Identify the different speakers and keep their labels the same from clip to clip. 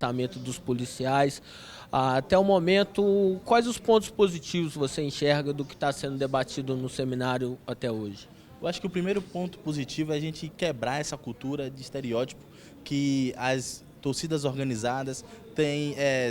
Speaker 1: comportamento dos policiais. Até o momento, quais os pontos positivos você enxerga do que está sendo debatido no seminário até hoje?
Speaker 2: Eu acho que o primeiro ponto positivo é a gente quebrar essa cultura de estereótipo que as torcidas organizadas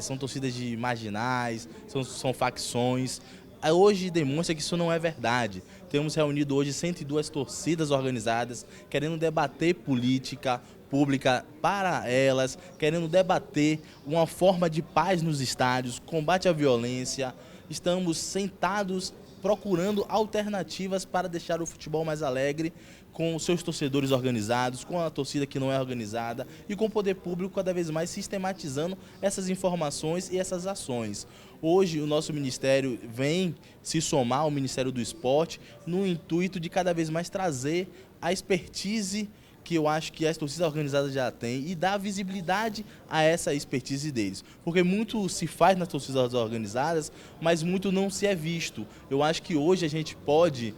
Speaker 2: são torcidas de marginais, são facções. Hoje demonstra que isso não é verdade. Temos reunido hoje 102 torcidas organizadas querendo debater política pública para elas, querendo debater uma forma de paz nos estádios, combate à violência. Estamos sentados procurando alternativas para deixar o futebol mais alegre, com os seus torcedores organizados, com a torcida que não é organizada e com o poder público cada vez mais sistematizando essas informações e essas ações. Hoje o nosso ministério vem se somar ao Ministério do Esporte no intuito de cada vez mais trazer a expertise que eu acho que as torcidas organizadas já têm e dar visibilidade a essa expertise deles. Porque muito se faz nas torcidas organizadas, mas muito não se é visto. Eu acho que hoje a gente pode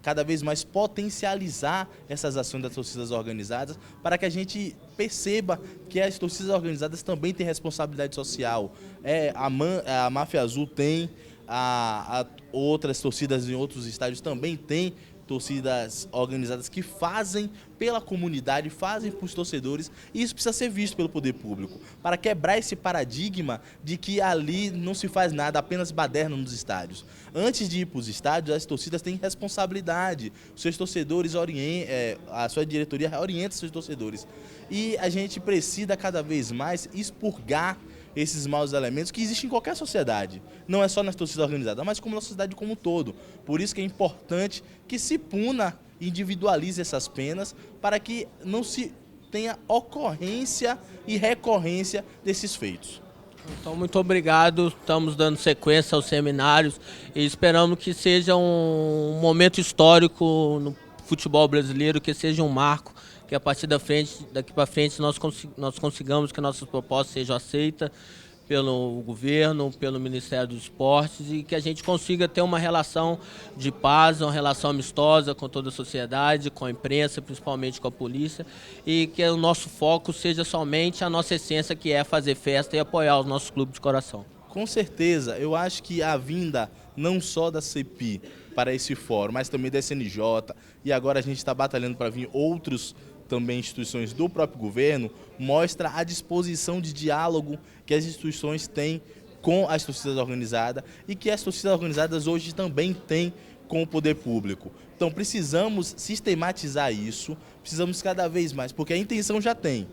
Speaker 2: cada vez mais potencializar essas ações das torcidas organizadas para que a gente perceba que as torcidas organizadas também têm responsabilidade social. A Máfia Azul tem, outras torcidas em outros estádios também têm torcidas organizadas que fazem pela comunidade, fazem para os torcedores, e isso precisa ser visto pelo poder público, para quebrar esse paradigma de que ali não se faz nada, apenas baderna nos estádios. Antes de ir para os estádios, as torcidas têm responsabilidade, os seus torcedores a sua diretoria orienta os seus torcedores. E a gente precisa cada vez mais expurgar esses maus elementos que existem em qualquer sociedade, não é só nas torcidas organizadas, mas como na sociedade como um todo. Por isso que é importante que se puna, individualize essas penas, para que não se tenha ocorrência e recorrência desses feitos.
Speaker 1: Então, muito obrigado. Estamos dando sequência aos seminários e esperamos que seja um momento histórico no futebol brasileiro, que seja um marco, que a partir daqui para frente nós consigamos que nossas propostas sejam aceitas pelo governo, pelo Ministério dos Esportes, e que a gente consiga ter uma relação de paz, uma relação amistosa com toda a sociedade, com a imprensa, principalmente com a polícia, e que o nosso foco seja somente a nossa essência, que é fazer festa e apoiar os nossos clubes de coração.
Speaker 2: Com certeza, eu acho que a vinda não só da CEPI para esse fórum, mas também da SNJ, e agora a gente está batalhando para vir outros também instituições do próprio governo, mostra a disposição de diálogo que as instituições têm com as torcidas organizadas e que as torcidas organizadas hoje também têm com o poder público. Então precisamos sistematizar isso, precisamos cada vez mais, porque a intenção já tem.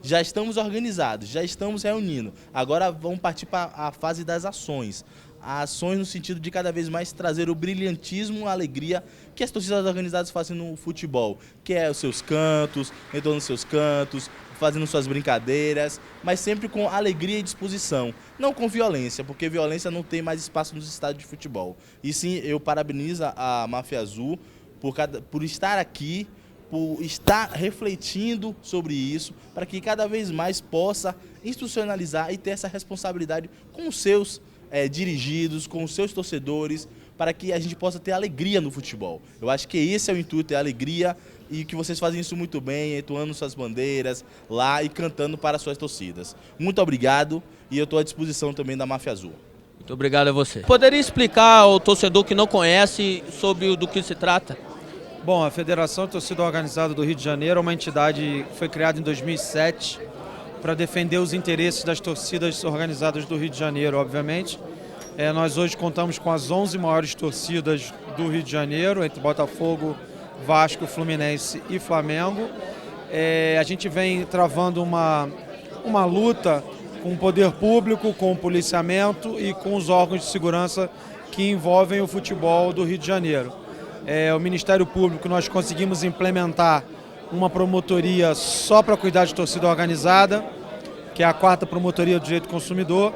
Speaker 2: Já estamos organizados, já estamos reunindo. Agora vamos partir para a fase das ações. Ações no sentido de cada vez mais trazer o brilhantismo, a alegria que as torcidas organizadas fazem no futebol, que é os seus cantos, entrando nos seus cantos, fazendo suas brincadeiras, mas sempre com alegria e disposição, não com violência, porque violência não tem mais espaço nos estádios de futebol. E sim, eu parabenizo a Máfia Azul por estar aqui, por estar refletindo sobre isso, para que cada vez mais possa institucionalizar e ter essa responsabilidade com os seus dirigidos, com os seus torcedores, para que a gente possa ter alegria no futebol. Eu acho que esse é o intuito, é a alegria, e que vocês fazem isso muito bem, entoando suas bandeiras lá e cantando para suas torcidas. Muito obrigado, e eu estou à disposição também da Máfia Azul.
Speaker 1: Muito obrigado a você. Poderia explicar ao torcedor que não conhece sobre do que se trata?
Speaker 3: Bom, a Federação de Torcida Organizada do Rio de Janeiro é uma entidade que foi criada em 2007 para defender os interesses das torcidas organizadas do Rio de Janeiro, obviamente. Nós hoje contamos com as 11 maiores torcidas do Rio de Janeiro, entre Botafogo, Vasco, Fluminense e Flamengo. A gente vem travando uma luta com o poder público, com o policiamento e com os órgãos de segurança que envolvem o futebol do Rio de Janeiro. O Ministério Público, nós conseguimos implementar uma promotoria só para cuidar de torcida organizada, que é a 4ª Promotoria do Direito do Consumidor,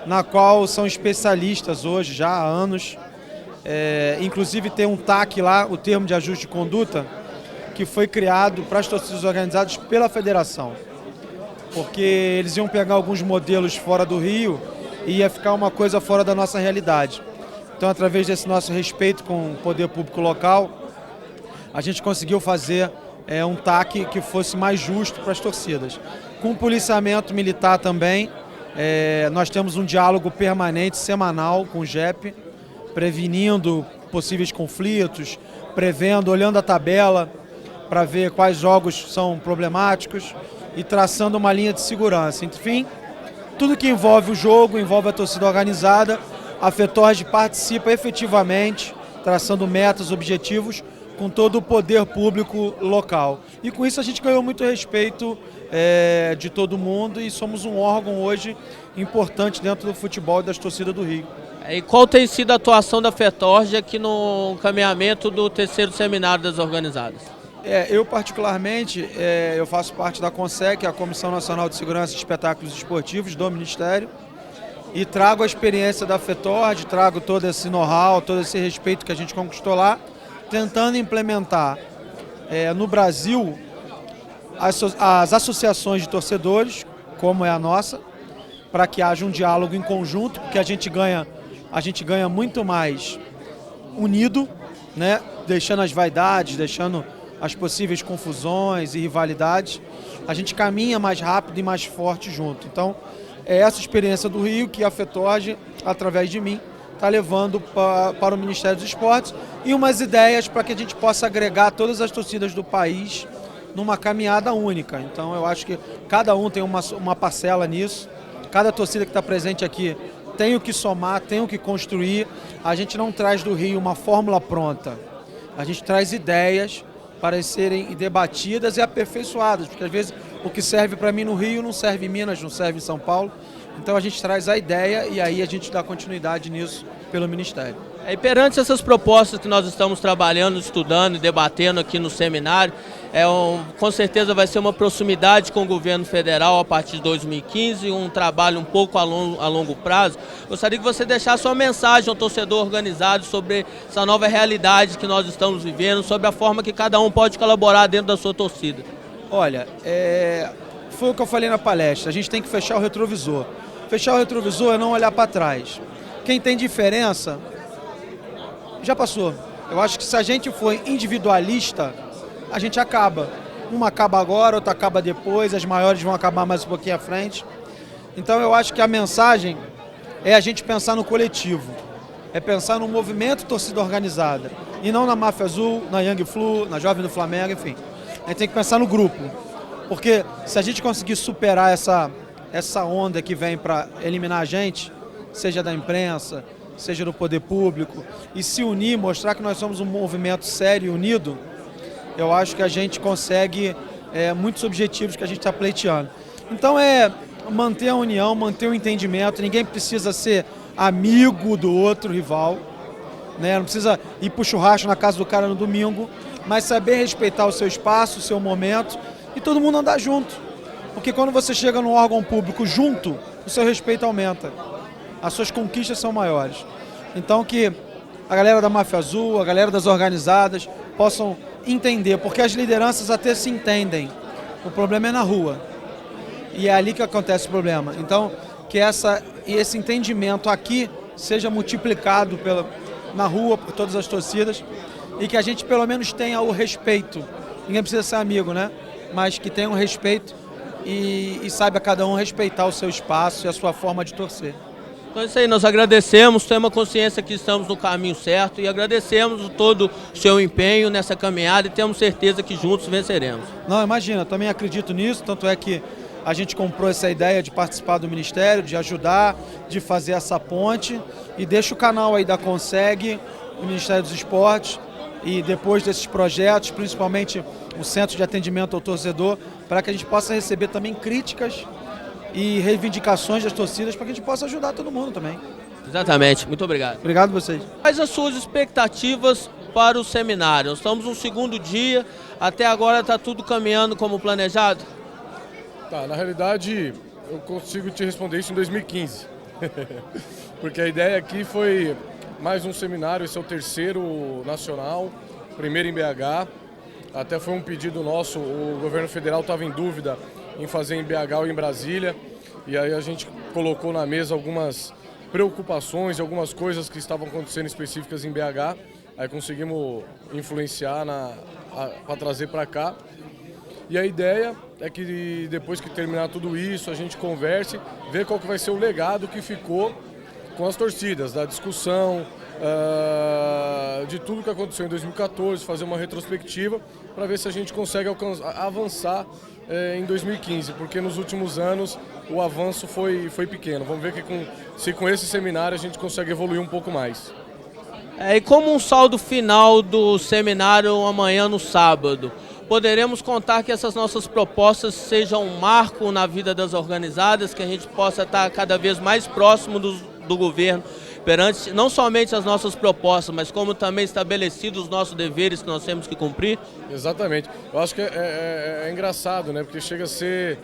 Speaker 3: na qual são especialistas hoje, já há anos. Inclusive tem um TAC lá, o Termo de Ajuste de Conduta, que foi criado para as torcidas organizadas pela federação. Porque eles iam pegar alguns modelos fora do Rio e ia ficar uma coisa fora da nossa realidade. Então, através desse nosso respeito com o poder público local, a gente conseguiu fazer um TAC que fosse mais justo para as torcidas. com policiamento militar também. Nós temos um diálogo permanente, semanal com o JEP, prevenindo possíveis conflitos, prevendo, olhando a tabela para ver quais jogos são problemáticos e traçando uma linha de segurança. Enfim, tudo que envolve o jogo, envolve a torcida organizada, a FETORG participa efetivamente, traçando metas, objetivos, com todo o poder público local. E com isso a gente ganhou muito respeito de todo mundo e somos um órgão hoje importante dentro do futebol e das torcidas do Rio.
Speaker 1: E qual tem sido a atuação da FETORG aqui no encaminhamento do terceiro seminário das organizadas?
Speaker 3: Eu particularmente, eu faço parte da CONSEC, a Comissão Nacional de Segurança e Espetáculos Esportivos do Ministério, e trago a experiência da FETORG, trago todo esse know-how, todo esse respeito que a gente conquistou lá, tentando implementar no Brasil as associações de torcedores, como é a nossa, para que haja um diálogo em conjunto, porque a gente ganha muito mais unido, né? Deixando as vaidades, deixando as possíveis confusões e rivalidades, a gente caminha mais rápido e mais forte junto. Então, é essa experiência do Rio que a FETORG, através de mim, está levando para o Ministério dos Esportes e umas ideias para que a gente possa agregar todas as torcidas do país numa caminhada única. Então, eu acho que cada um tem uma parcela nisso, cada torcida que está presente aqui tem o que somar, tem o que construir. A gente não traz do Rio uma fórmula pronta, a gente traz ideias para serem debatidas e aperfeiçoadas, porque às vezes o que serve para mim no Rio não serve em Minas, não serve em São Paulo. Então a gente traz a ideia e aí a gente dá continuidade nisso pelo Ministério.
Speaker 1: E perante essas propostas que nós estamos trabalhando, estudando e debatendo aqui no seminário, com certeza vai ser uma proximidade com o governo federal a partir de 2015, um trabalho um pouco a longo prazo. Gostaria que você deixasse uma mensagem ao torcedor organizado sobre essa nova realidade que nós estamos vivendo, sobre a forma que cada um pode colaborar dentro da sua torcida.
Speaker 3: Olha, foi o que eu falei na palestra, a gente tem que fechar o retrovisor. Fechar o retrovisor é não olhar para trás. Quem tem diferença já passou. Eu acho que se a gente for individualista, a gente acaba. Uma acaba agora, outra acaba depois, as maiores vão acabar mais um pouquinho à frente. Então eu acho que a mensagem é a gente pensar no coletivo, é pensar no movimento torcida organizada, e não na Máfia Azul, na Young Flu, na Jovem do Flamengo, enfim. A gente tem que pensar no grupo, porque se a gente conseguir superar essa onda que vem para eliminar a gente, seja da imprensa, seja do poder público, e se unir, mostrar que nós somos um movimento sério e unido, eu acho que a gente consegue muitos objetivos que a gente está pleiteando. Então manter a união, manter o entendimento, ninguém precisa ser amigo do outro rival, né? Não precisa ir para o churrasco na casa do cara no domingo, mas saber respeitar o seu espaço, o seu momento e todo mundo andar junto. Porque quando você chega num órgão público junto, o seu respeito aumenta. As suas conquistas são maiores. Então que a galera da Máfia Azul, a galera das organizadas possam entender, porque as lideranças até se entendem. O problema é na rua. E é ali que acontece o problema. Então, que esse entendimento aqui seja multiplicado na rua, por todas as torcidas, e que a gente pelo menos tenha o respeito. Ninguém precisa ser amigo, né? Mas que tenha um respeito e saiba cada um respeitar o seu espaço e a sua forma de torcer.
Speaker 1: Então é isso aí, nós agradecemos, temos consciência que estamos no caminho certo e agradecemos todo o seu empenho nessa caminhada e temos certeza que juntos venceremos.
Speaker 3: Não, imagina, também acredito nisso, tanto é que a gente comprou essa ideia de participar do Ministério, de ajudar, de fazer essa ponte e deixa o canal aí da CONSEG, o Ministério dos Esportes e depois desses projetos, principalmente o Centro de Atendimento ao Torcedor, para que a gente possa receber também críticas e reivindicações das torcidas para que a gente possa ajudar todo mundo também.
Speaker 1: Exatamente, muito obrigado.
Speaker 3: Obrigado a vocês.
Speaker 1: Quais as suas expectativas para o seminário? Nós estamos no segundo dia, até agora está tudo caminhando como planejado?
Speaker 4: Tá, na realidade eu consigo te responder isso em 2015, porque a ideia aqui foi mais um seminário, esse é o terceiro nacional, primeiro em BH, até foi um pedido nosso, o governo federal estava em dúvida em fazer em BH ou em Brasília, e aí a gente colocou na mesa algumas preocupações, algumas coisas que estavam acontecendo específicas em BH, aí conseguimos influenciar para trazer para cá. E a ideia é que depois que terminar tudo isso, a gente converse, ver qual que vai ser o legado que ficou com as torcidas, da discussão, de tudo que aconteceu em 2014, fazer uma retrospectiva para ver se a gente consegue avançar em 2015, porque nos últimos anos o avanço foi pequeno. Vamos ver se com esse seminário a gente consegue evoluir um pouco mais.
Speaker 1: E como um saldo final do seminário amanhã no sábado, poderemos contar que essas nossas propostas sejam um marco na vida das organizadas, que a gente possa estar cada vez mais próximo do governo, perante não somente as nossas propostas, mas como também estabelecidos os nossos deveres que nós temos que cumprir?
Speaker 4: Exatamente. Eu acho que é engraçado, né? Porque chega a ser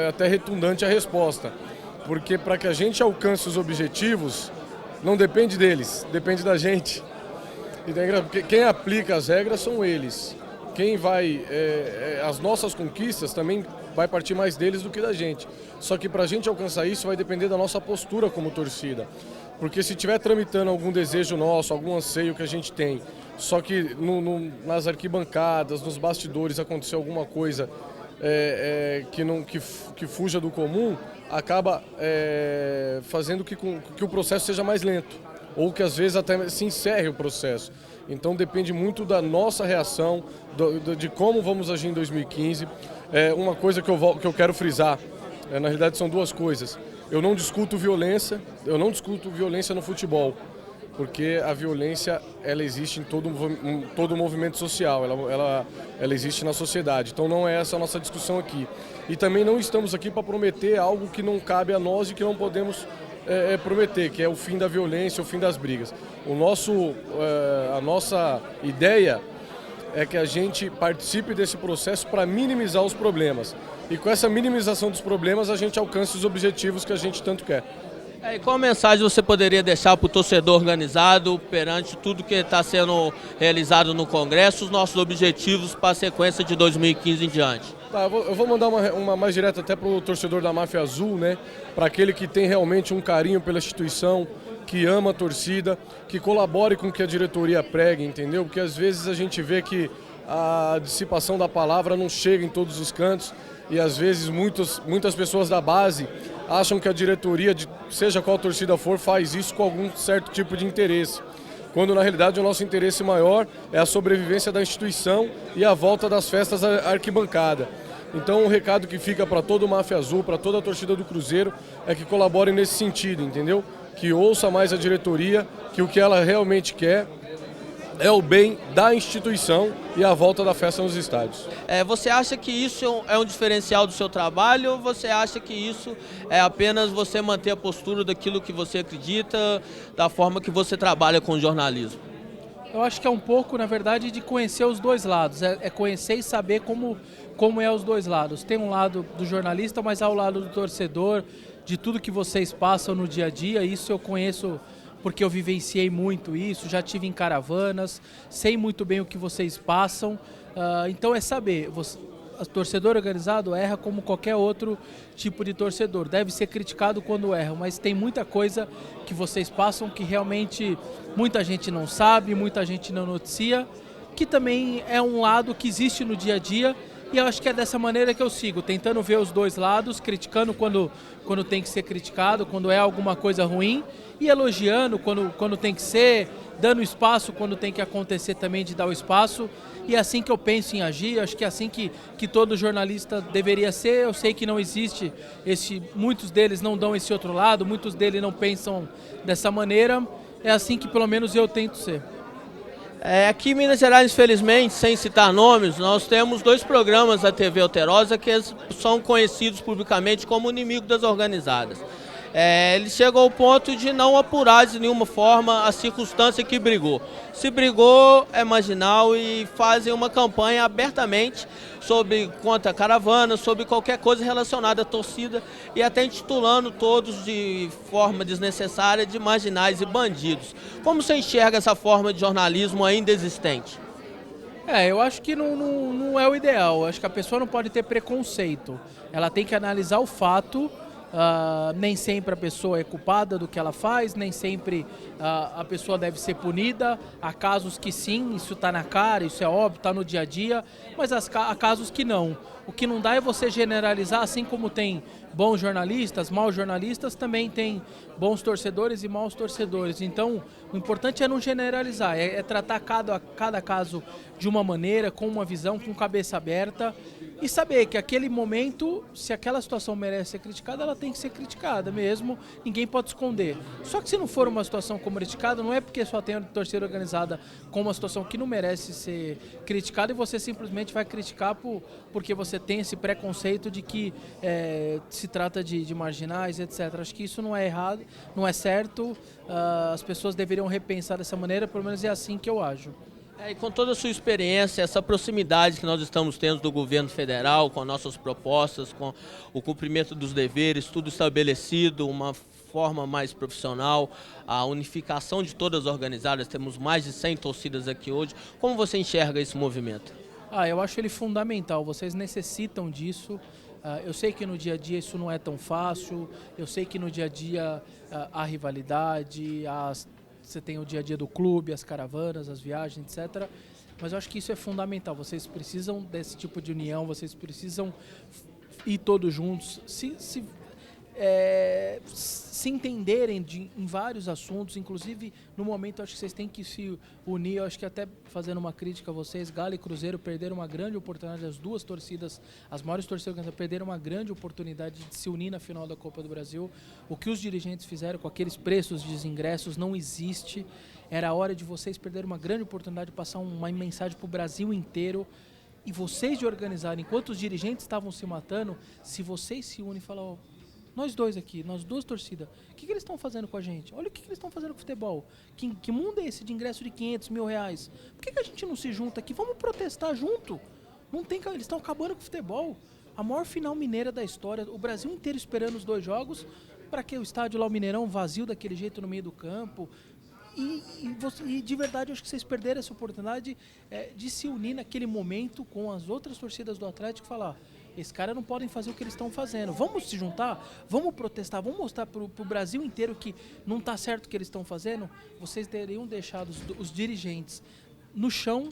Speaker 4: até redundante a resposta. Porque para que a gente alcance os objetivos, não depende deles, depende da gente. Porque quem aplica as regras são eles. Quem vai... as nossas conquistas também vai partir mais deles do que da gente. Só que para a gente alcançar isso vai depender da nossa postura como torcida. Porque se estiver tramitando algum desejo nosso, algum anseio que a gente tem, só que nas arquibancadas, nos bastidores aconteceu alguma coisa que fuja do comum, acaba fazendo que o processo seja mais lento. Ou que às vezes até se encerre o processo. Então depende muito da nossa reação, de como vamos agir em 2015. Uma coisa que eu quero frisar, na realidade são duas coisas. Eu não discuto violência no futebol, porque a violência ela existe em todo movimento social, ela existe na sociedade. Então não é essa a nossa discussão aqui. E também não estamos aqui para prometer algo que não cabe a nós e que não podemos prometer, que é o fim da violência, o fim das brigas. A nossa ideia é que a gente participe desse processo para minimizar os problemas. E com essa minimização dos problemas, a gente alcança os objetivos que a gente tanto quer.
Speaker 1: E qual mensagem você poderia deixar para o torcedor organizado perante tudo que está sendo realizado no Congresso, os nossos objetivos para a sequência de 2015 em diante?
Speaker 4: Tá, eu vou mandar uma mais direta até para o torcedor da Máfia Azul, né? Para aquele que tem realmente um carinho pela instituição, que ama a torcida, que colabore com o que a diretoria prega, entendeu? Porque às vezes a gente vê que a dissipação da palavra não chega em todos os cantos e às vezes muitas pessoas da base acham que a diretoria, seja qual torcida for, faz isso com algum certo tipo de interesse. Quando na realidade o nosso interesse maior é a sobrevivência da instituição e a volta das festas à arquibancada. Então o recado que fica para todo o Máfia Azul, para toda a torcida do Cruzeiro, é que colaborem nesse sentido, entendeu? Que ouça mais a diretoria, que o que ela realmente quer é o bem da instituição e a volta da festa nos estádios.
Speaker 1: Você acha que isso é um diferencial do seu trabalho ou você acha que isso é apenas você manter a postura daquilo que você acredita, da forma que você trabalha com o jornalismo?
Speaker 5: Eu acho que é um pouco, na verdade, de conhecer os dois lados. É conhecer e saber como é os dois lados. Tem um lado do jornalista, mas há o lado do torcedor, de tudo que vocês passam no dia a dia. Isso eu conheço porque eu vivenciei muito isso, já tive em caravanas, sei muito bem o que vocês passam. Então é saber, o torcedor organizado erra como qualquer outro tipo de torcedor. Deve ser criticado quando erra, mas tem muita coisa que vocês passam que realmente muita gente não sabe, muita gente não noticia, que também é um lado que existe no dia a dia. E eu acho que é dessa maneira que eu sigo, tentando ver os dois lados, criticando quando tem que ser criticado, quando é alguma coisa ruim, e elogiando quando tem que ser, dando espaço quando tem que acontecer também de dar o espaço. E é assim que eu penso em agir, acho que é assim que todo jornalista deveria ser. Eu sei que não existe, muitos deles não dão esse outro lado, muitos deles não pensam dessa maneira. É assim que pelo menos eu tento ser.
Speaker 1: Aqui em Minas Gerais, infelizmente, sem citar nomes, nós temos 2 programas da TV Alterosa que são conhecidos publicamente como inimigo das organizadas. Eles chegam ao ponto de não apurar de nenhuma forma a circunstância que brigou. Se brigou, é marginal e fazem uma campanha abertamente contra a caravana, sobre qualquer coisa relacionada à torcida e até intitulando todos de forma desnecessária de marginais e bandidos. Como você enxerga essa forma de jornalismo ainda existente?
Speaker 5: Eu acho que não é o ideal. Eu acho que a pessoa não pode ter preconceito. Ela tem que analisar o fato Nem sempre a pessoa é culpada do que ela faz, nem sempre a pessoa deve ser punida. Há casos que sim, isso está na cara, isso é óbvio, está no dia a dia, mas há casos que não. O que não dá é você generalizar, assim como tem bons jornalistas, maus jornalistas, também tem bons torcedores e maus torcedores. Então, o importante é não generalizar, é tratar cada caso de uma maneira, com uma visão, com cabeça aberta, e saber que aquele momento, se aquela situação merece ser criticada, ela tem que ser criticada mesmo, ninguém pode esconder. Só que se não for uma situação como criticada, não é porque só tem a torcida organizada com uma situação que não merece ser criticada e você simplesmente vai criticar porque você tem esse preconceito de que se trata de marginais, etc. Acho que isso não é errado, não é certo, as pessoas deveriam repensar dessa maneira, pelo menos é assim que eu ajo.
Speaker 1: E com toda a sua experiência, essa proximidade que nós estamos tendo do governo federal, com nossas propostas, com o cumprimento dos deveres, tudo estabelecido, uma forma mais profissional, a unificação de todas as organizadas, temos mais de 100 torcidas aqui hoje. Como você enxerga esse movimento?
Speaker 5: Eu acho ele fundamental, vocês necessitam disso. Eu sei que no dia a dia isso não é tão fácil, eu sei que no dia a dia há rivalidade, você tem o dia a dia do clube, as caravanas, as viagens, etc. Mas eu acho que isso é fundamental. Vocês precisam desse tipo de união, vocês precisam ir todos juntos, se entenderem em vários assuntos, inclusive no momento acho que vocês têm que se unir. Eu acho que até fazendo uma crítica a vocês, Galo e Cruzeiro perderam uma grande oportunidade, as duas torcidas, as maiores torcidas perderam uma grande oportunidade de se unir na final da Copa do Brasil. O que os dirigentes fizeram com aqueles preços de ingressos não existe. Era a hora de vocês perderem uma grande oportunidade de passar uma mensagem para o Brasil inteiro. E vocês de organizarem, enquanto os dirigentes estavam se matando, se vocês se unem e falam, nós dois aqui, nós duas torcidas, o que eles estão fazendo com a gente? Olha o que eles estão fazendo com o futebol. Que mundo é esse de ingresso de 500 mil reais? Por que a gente não se junta aqui? Vamos protestar junto. Não tem, eles estão acabando com o futebol. A maior final mineira da história, o Brasil inteiro esperando os 2 jogos, para que o estádio lá, o Mineirão, vazio daquele jeito no meio do campo. E de verdade, eu acho que vocês perderam essa oportunidade de se unir naquele momento com as outras torcidas do Atlético e falar, esses caras não podem fazer o que eles estão fazendo. Vamos se juntar, vamos protestar, vamos mostrar para o Brasil inteiro que não está certo o que eles estão fazendo. Vocês teriam deixado os dirigentes no chão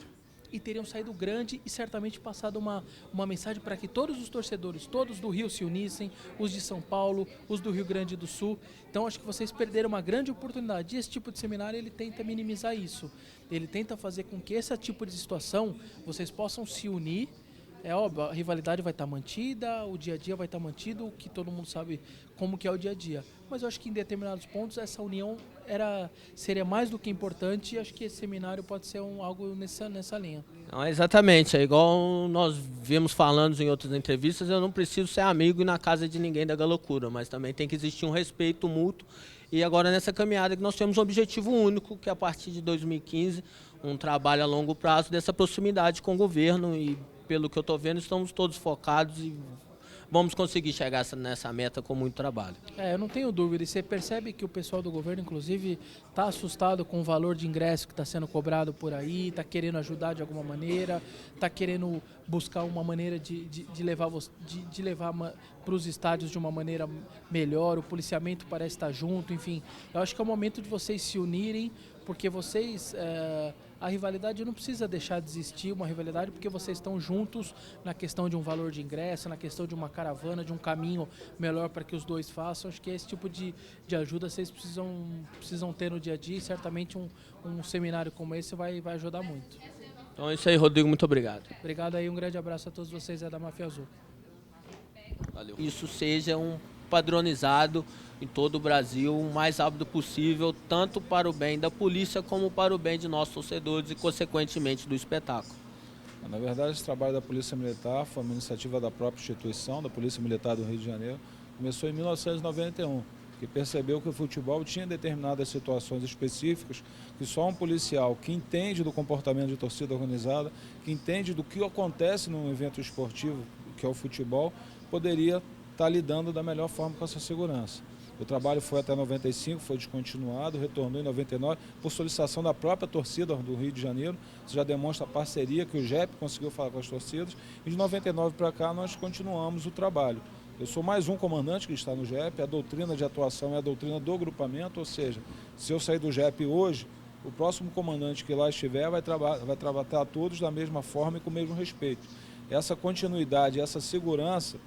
Speaker 5: e teriam saído grande e certamente passado uma mensagem para que todos os torcedores, todos do Rio se unissem, os de São Paulo, os do Rio Grande do Sul. Então acho que vocês perderam uma grande oportunidade. E esse tipo de seminário ele tenta minimizar isso. Ele tenta fazer com que esse tipo de situação vocês possam se unir. É óbvio, a rivalidade vai estar mantida, o dia a dia vai estar mantido, que todo mundo sabe como que é o dia a dia. Mas eu acho que em determinados pontos essa união seria mais do que importante e acho que esse seminário pode ser algo nessa linha.
Speaker 1: Não, exatamente, é igual nós vimos falando em outras entrevistas, eu não preciso ser amigo e na casa de ninguém da Galocura, mas também tem que existir um respeito mútuo. E agora nessa caminhada que nós temos um objetivo único, que é a partir de 2015, um trabalho a longo prazo dessa proximidade com o governo e pelo que eu estou vendo, estamos todos focados e vamos conseguir chegar nessa meta com muito trabalho.
Speaker 5: Eu não tenho dúvida. E você percebe que o pessoal do governo, inclusive, está assustado com o valor de ingresso que está sendo cobrado por aí, está querendo ajudar de alguma maneira, está querendo buscar uma maneira de levar para os estádios de uma maneira melhor. O policiamento parece estar junto, enfim. Eu acho que é o momento de vocês se unirem, porque vocês... A rivalidade não precisa deixar de existir, uma rivalidade, porque vocês estão juntos na questão de um valor de ingresso, na questão de uma caravana, de um caminho melhor para que os dois façam. Acho que esse tipo de ajuda vocês precisam ter no dia a dia e certamente um seminário como esse vai ajudar muito.
Speaker 1: Então é isso aí, Rodrigo, muito obrigado.
Speaker 5: Obrigado aí, um grande abraço a todos vocês da Máfia Azul.
Speaker 1: Valeu. Isso seja padronizado em todo o Brasil o mais rápido possível, tanto para o bem da polícia como para o bem de nossos torcedores e, consequentemente, do espetáculo.
Speaker 6: Na verdade, esse trabalho da Polícia Militar foi uma iniciativa da própria instituição, da Polícia Militar do Rio de Janeiro. Começou em 1991, que percebeu que o futebol tinha determinadas situações específicas que só um policial que entende do comportamento de torcida organizada, que entende do que acontece num evento esportivo, que é o futebol, poderia estar lidando da melhor forma com essa segurança. O trabalho foi até 95, foi descontinuado, retornou em 99, por solicitação da própria torcida do Rio de Janeiro. Isso já demonstra a parceria que o JEP conseguiu falar com as torcidas. E de 99 para cá nós continuamos o trabalho. Eu sou mais um comandante que está no GEP, a doutrina de atuação é a doutrina do grupamento, ou seja, se eu sair do GEP hoje, o próximo comandante que lá estiver vai tratar todos da mesma forma e com o mesmo respeito. Essa continuidade, essa segurança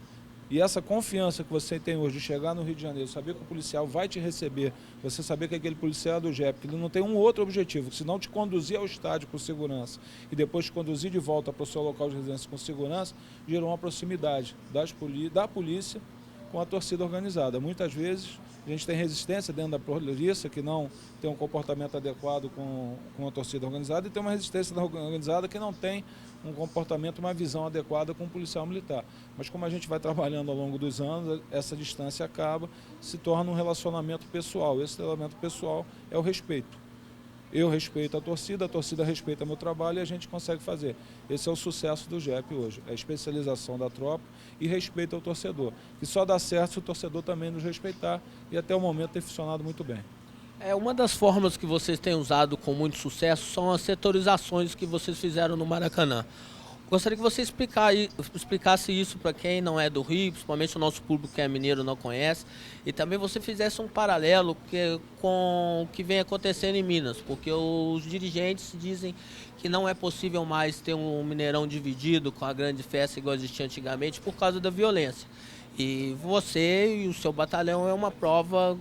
Speaker 6: e essa confiança que você tem hoje de chegar no Rio de Janeiro, saber que o policial vai te receber, você saber que aquele policial é do GEP, que ele não tem um outro objetivo, senão te conduzir ao estádio com segurança e depois te conduzir de volta para o seu local de residência com segurança, gerou uma proximidade da polícia com a torcida organizada. Muitas vezes a gente tem resistência dentro da polícia, que não tem um comportamento adequado com a torcida organizada, e tem uma resistência da organizada que não tem um comportamento, uma visão adequada com o policial militar. Mas como a gente vai trabalhando ao longo dos anos, essa distância acaba, se torna um relacionamento pessoal. Esse relacionamento pessoal é o respeito. Eu respeito a torcida respeita o meu trabalho e a gente consegue fazer. Esse é o sucesso do GEP hoje, é a especialização da tropa e respeito ao torcedor. Que só dá certo se o torcedor também nos respeitar e até o momento tem funcionado muito bem.
Speaker 1: Uma das formas que vocês têm usado com muito sucesso são as setorizações que vocês fizeram no Maracanã. Gostaria que você explicasse isso para quem não é do Rio, principalmente o nosso público que é mineiro não conhece, e também você fizesse um paralelo com o que vem acontecendo em Minas, porque os dirigentes dizem que não é possível mais ter um Mineirão dividido com a grande festa igual existia antigamente por causa da violência. E você e o seu batalhão é uma prova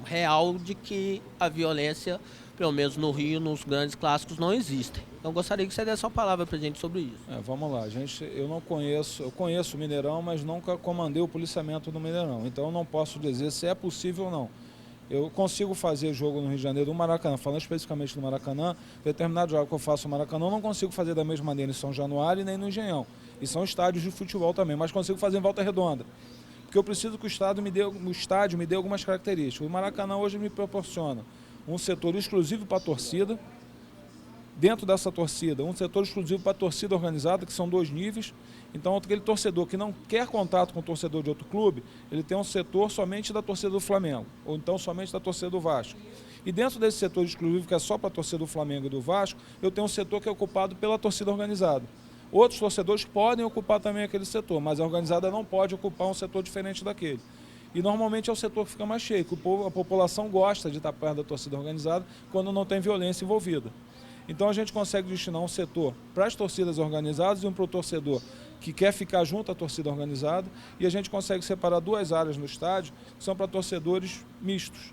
Speaker 1: real de que a violência, pelo menos no Rio, nos grandes clássicos, não existem. Então gostaria que você desse uma palavra para a gente sobre isso.
Speaker 6: Vamos lá, eu conheço o Mineirão, mas nunca comandei o policiamento no Mineirão, então eu não posso dizer se é possível ou não. Eu consigo fazer jogo no Rio de Janeiro, no Maracanã, falando especificamente do Maracanã, determinado jogo que eu faço no Maracanã, eu não consigo fazer da mesma maneira em São Januário e nem no Engenhão. E são estádios de futebol também, mas consigo fazer em Volta Redonda. Porque eu preciso que o estádio me dê algumas características. O Maracanã hoje me proporciona um setor exclusivo para a torcida, dentro dessa torcida, um setor exclusivo para a torcida organizada, que são 2 níveis. Então, aquele torcedor que não quer contato com o torcedor de outro clube, ele tem um setor somente da torcida do Flamengo, ou então somente da torcida do Vasco. E dentro desse setor exclusivo, que é só para a torcida do Flamengo e do Vasco, eu tenho um setor que é ocupado pela torcida organizada. Outros torcedores podem ocupar também aquele setor, mas a organizada não pode ocupar um setor diferente daquele. E normalmente é o setor que fica mais cheio, que a população gosta de estar perto da torcida organizada quando não tem violência envolvida. Então a gente consegue destinar um setor para as torcidas organizadas e um para o torcedor que quer ficar junto à torcida organizada, e a gente consegue separar 2 áreas no estádio que são para torcedores mistos.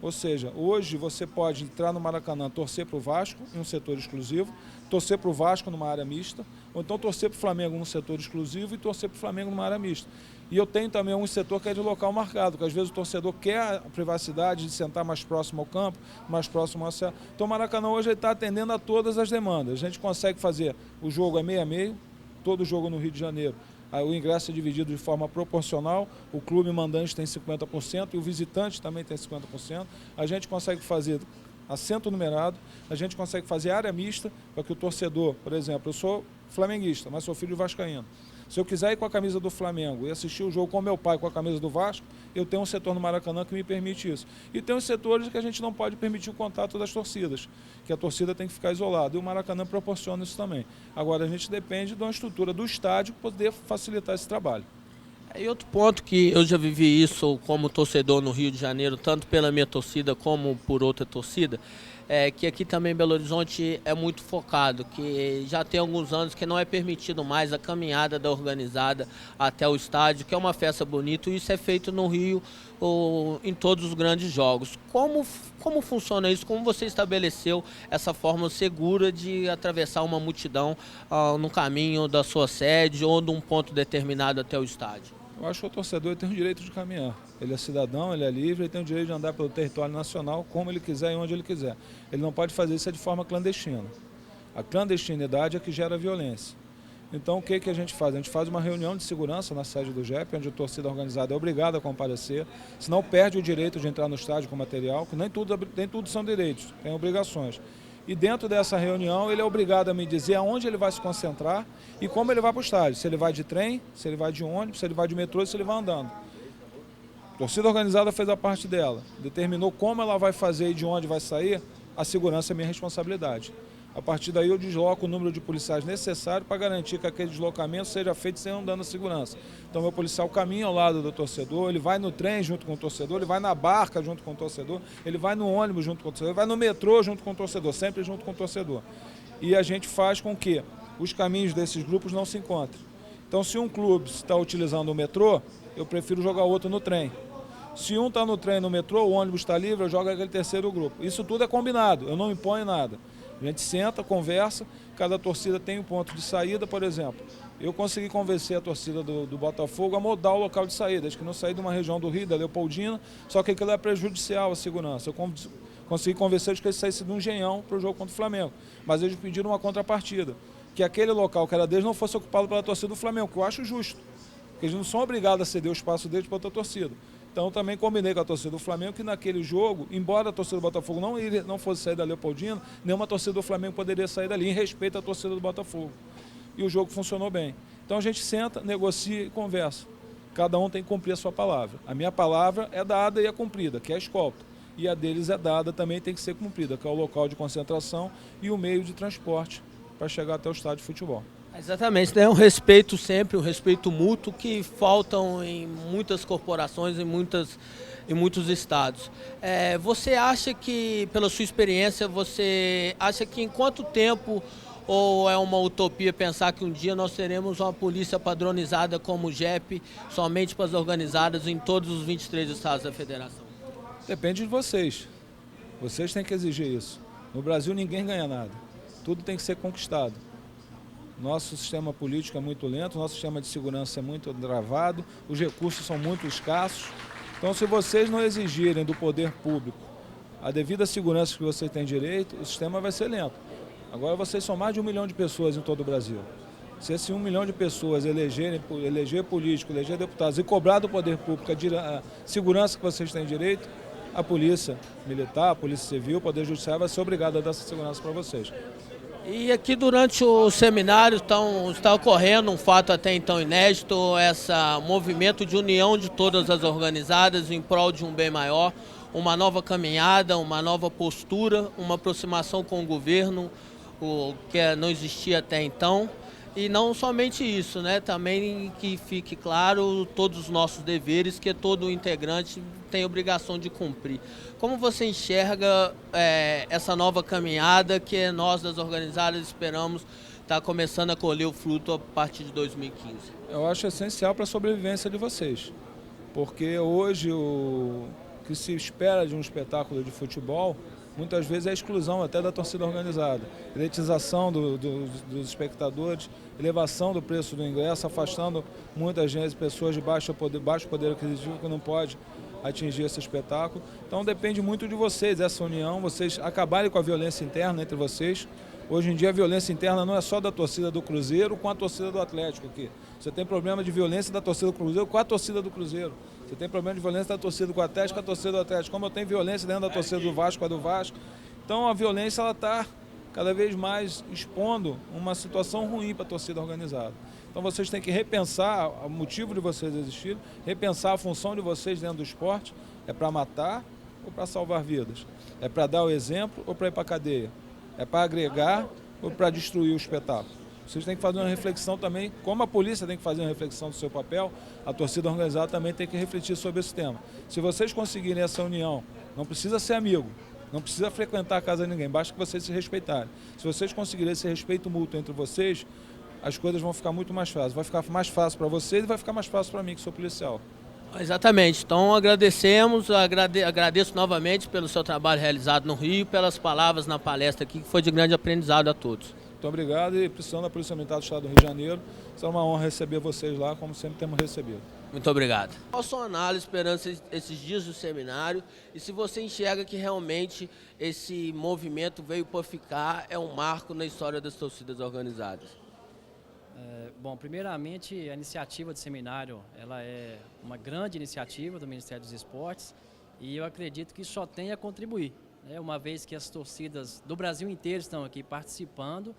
Speaker 6: Ou seja, hoje você pode entrar no Maracanã, torcer para o Vasco em um setor exclusivo, torcer para o Vasco numa área mista, ou então torcer para o Flamengo num setor exclusivo e torcer para o Flamengo numa área mista. E eu tenho também um setor que é de local marcado, que às vezes o torcedor quer a privacidade de sentar mais próximo ao campo, mais próximo ao céu. Então o Maracanã hoje está atendendo a todas as demandas. A gente consegue fazer, o jogo é meio a meio, todo jogo no Rio de Janeiro. O ingresso é dividido de forma proporcional, o clube mandante tem 50% e o visitante também tem 50%. A gente consegue fazer assento numerado, a gente consegue fazer área mista para que o torcedor, por exemplo, eu sou flamenguista, mas sou filho de vascaíno. Se eu quiser ir com a camisa do Flamengo e assistir o jogo com meu pai com a camisa do Vasco, eu tenho um setor no Maracanã que me permite isso. E tem os setores que a gente não pode permitir o contato das torcidas, que a torcida tem que ficar isolada, e o Maracanã proporciona isso também. Agora a gente depende de uma estrutura do estádio para poder facilitar esse trabalho.
Speaker 1: E outro ponto que eu já vivi isso como torcedor no Rio de Janeiro, tanto pela minha torcida como por outra torcida, é que aqui também em Belo Horizonte é muito focado, que já tem alguns anos que não é permitido mais a caminhada da organizada até o estádio, que é uma festa bonita, e isso é feito no Rio em todos os grandes jogos. Como funciona isso? Como você estabeleceu essa forma segura de atravessar uma multidão no caminho da sua sede ou de um ponto determinado até o estádio?
Speaker 6: Eu acho que o torcedor tem o direito de caminhar. Ele é cidadão, ele é livre, ele tem o direito de andar pelo território nacional como ele quiser e onde ele quiser. Ele não pode fazer isso de forma clandestina. A clandestinidade é que gera violência. Então o que a gente faz? A gente faz uma reunião de segurança na sede do GEP, onde a torcida organizada é obrigada a comparecer, senão perde o direito de entrar no estádio com material, que nem tudo são direitos, tem obrigações. E dentro dessa reunião ele é obrigado a me dizer aonde ele vai se concentrar e como ele vai para o estádio. Se ele vai de trem, se ele vai de ônibus, se ele vai de metrô, se ele vai andando. A torcida organizada fez a parte dela, determinou como ela vai fazer e de onde vai sair, a segurança é minha responsabilidade. A partir daí eu desloco o número de policiais necessário para garantir que aquele deslocamento seja feito sem um dano à segurança. Então meu policial caminha ao lado do torcedor, ele vai no trem junto com o torcedor, ele vai na barca junto com o torcedor, ele vai no ônibus junto com o torcedor, ele vai no metrô junto com o torcedor, sempre junto com o torcedor. E a gente faz com que os caminhos desses grupos não se encontrem. Então se um clube está utilizando o metrô, eu prefiro jogar outro no trem. Se um está no trem, no metrô, o ônibus está livre, eu jogo aquele terceiro grupo. Isso tudo é combinado, eu não imponho nada. A gente senta, conversa, cada torcida tem um ponto de saída, por exemplo. Eu consegui convencer a torcida do Botafogo a mudar o local de saída, acho que não sair de uma região do Rio, da Leopoldina, só que aquilo é prejudicial à segurança. Eu consegui convencer eles que eles saíssem do Engenhão para o jogo contra o Flamengo, mas eles pediram uma contrapartida, que aquele local que era deles não fosse ocupado pela torcida do Flamengo, que eu acho justo, porque eles não são obrigados a ceder o espaço deles para outra torcida. Então também combinei com a torcida do Flamengo que naquele jogo, embora a torcida do Botafogo não fosse sair da Leopoldina, nenhuma torcida do Flamengo poderia sair dali, em respeito à torcida do Botafogo. E o jogo funcionou bem. Então a gente senta, negocia e conversa. Cada um tem que cumprir a sua palavra. A minha palavra é dada e é cumprida, que é a escolta. E a deles é dada, também tem que ser cumprida, que é o local de concentração e o meio de transporte para chegar até o estádio de futebol.
Speaker 1: Exatamente, né? Um respeito sempre, um respeito mútuo que faltam em muitas corporações, em muitos estados. Você acha que, pela sua experiência, você acha que em quanto tempo, ou é uma utopia pensar que um dia nós teremos uma polícia padronizada como o JEP, somente para as organizadas em todos os 23 estados da federação?
Speaker 6: Depende de vocês. Vocês têm que exigir isso. No Brasil ninguém ganha nada. Tudo tem que ser conquistado. Nosso sistema político é muito lento, nosso sistema de segurança é muito travado, os recursos são muito escassos. Então, se vocês não exigirem do poder público a devida segurança que vocês têm direito, o sistema vai ser lento. Agora, vocês são mais de 1 milhão de pessoas em todo o Brasil. Se esse 1 milhão de pessoas eleger político, eleger deputados e cobrar do poder público a segurança que vocês têm direito, a polícia militar, a polícia civil, o poder judiciário vai ser obrigado a dar essa segurança para vocês.
Speaker 1: E aqui durante o seminário está ocorrendo um fato até então inédito, esse movimento de união de todas as organizadas em prol de um bem maior, uma nova caminhada, uma nova postura, uma aproximação com o governo, o que não existia até então. E não somente isso, né? Também que fique claro todos os nossos deveres que todo integrante tem obrigação de cumprir. Como você enxerga essa nova caminhada que nós das organizadas esperamos estar começando a colher o fruto a partir de 2015?
Speaker 6: Eu acho essencial para a sobrevivência de vocês, porque hoje o que se espera de um espetáculo de futebol muitas vezes é a exclusão até da torcida organizada, elitização dos espectadores, elevação do preço do ingresso, afastando muita gente, pessoas de baixo poder aquisitivo que não pode atingir esse espetáculo. Então depende muito de vocês, essa união, vocês acabarem com a violência interna entre vocês. Hoje em dia a violência interna não é só da torcida do Cruzeiro com a torcida do Atlético aqui. Você tem problema de violência da torcida do Cruzeiro com a torcida do Cruzeiro. Você tem problema de violência da torcida do Atlético com a torcida do Atlético. Como eu tenho violência dentro da torcida do Vasco com a do Vasco. Então a violência está cada vez mais expondo uma situação ruim para a torcida organizada. Então vocês têm que repensar o motivo de vocês existirem, repensar a função de vocês dentro do esporte. É para matar ou para salvar vidas? É para dar o exemplo ou para ir para a cadeia? É para agregar ou para destruir o espetáculo? Vocês têm que fazer uma reflexão também, como a polícia tem que fazer uma reflexão do seu papel, a torcida organizada também tem que refletir sobre esse tema. Se vocês conseguirem essa união, não precisa ser amigo, não precisa frequentar a casa de ninguém, basta que vocês se respeitarem. Se vocês conseguirem esse respeito mútuo entre vocês, as coisas vão ficar muito mais fáceis. Vai ficar mais fácil para vocês e vai ficar mais fácil para mim, que sou policial.
Speaker 1: Exatamente, então agradeço novamente pelo seu trabalho realizado no Rio, pelas palavras na palestra aqui, que foi de grande aprendizado a todos.
Speaker 6: Muito obrigado e precisando da Polícia Militar do Estado do Rio de Janeiro, será uma honra receber vocês lá, como sempre temos recebido.
Speaker 1: Muito obrigado. Qual a sua análise perante esses dias do seminário e se você enxerga que realmente esse movimento veio para ficar, é um marco na história das torcidas organizadas?
Speaker 7: Bom, primeiramente, a iniciativa do seminário, ela é uma grande iniciativa do Ministério dos Esportes e eu acredito que só tem a contribuir, né? Uma vez que as torcidas do Brasil inteiro estão aqui participando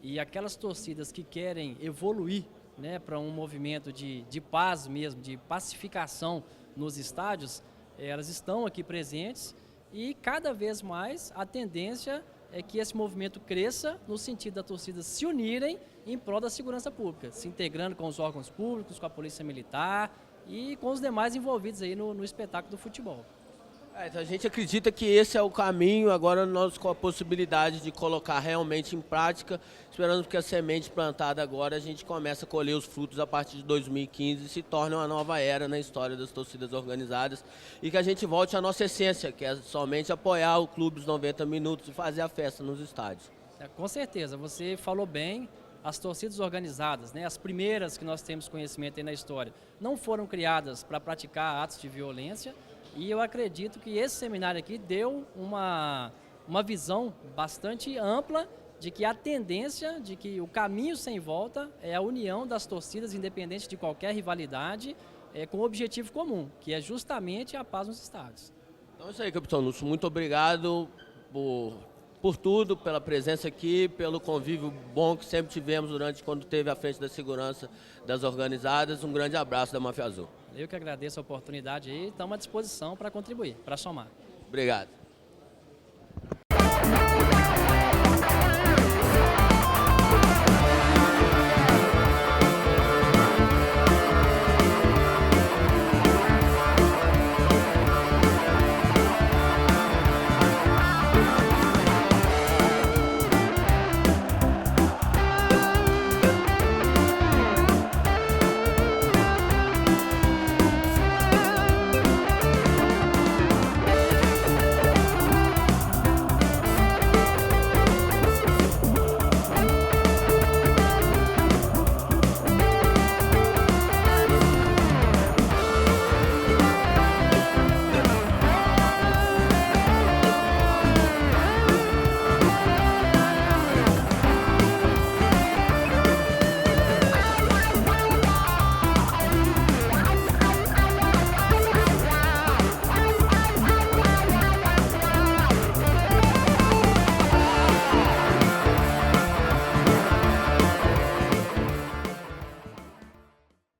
Speaker 7: e aquelas torcidas que querem evoluir, né, para um movimento de paz mesmo, de pacificação nos estádios, elas estão aqui presentes e cada vez mais a tendência é que esse movimento cresça no sentido da torcida se unirem em prol da segurança pública, se integrando com os órgãos públicos, com a polícia militar e com os demais envolvidos aí no espetáculo do futebol.
Speaker 1: Então a gente acredita que esse é o caminho, agora nós com a possibilidade de colocar realmente em prática, esperando que a semente plantada agora a gente comece a colher os frutos a partir de 2015 e se torne uma nova era na história das torcidas organizadas e que a gente volte à nossa essência, que é somente apoiar o clube os 90 minutos e fazer a festa nos estádios.
Speaker 7: Com certeza, você falou bem, as torcidas organizadas, né, as primeiras que nós temos conhecimento aí na história, não foram criadas para praticar atos de violência. E eu acredito que esse seminário aqui deu uma visão bastante ampla de que a tendência, de que o caminho sem volta é a união das torcidas, independente de qualquer rivalidade, com um objetivo comum, que é justamente a paz nos estádios.
Speaker 1: Então é isso aí, capitão Lúcio. Muito obrigado por tudo, pela presença aqui, pelo convívio bom que sempre tivemos quando teve a frente da segurança das organizadas. Um grande abraço da Máfia Azul.
Speaker 7: Eu que agradeço a oportunidade e estamos à disposição para contribuir, para somar.
Speaker 1: Obrigado.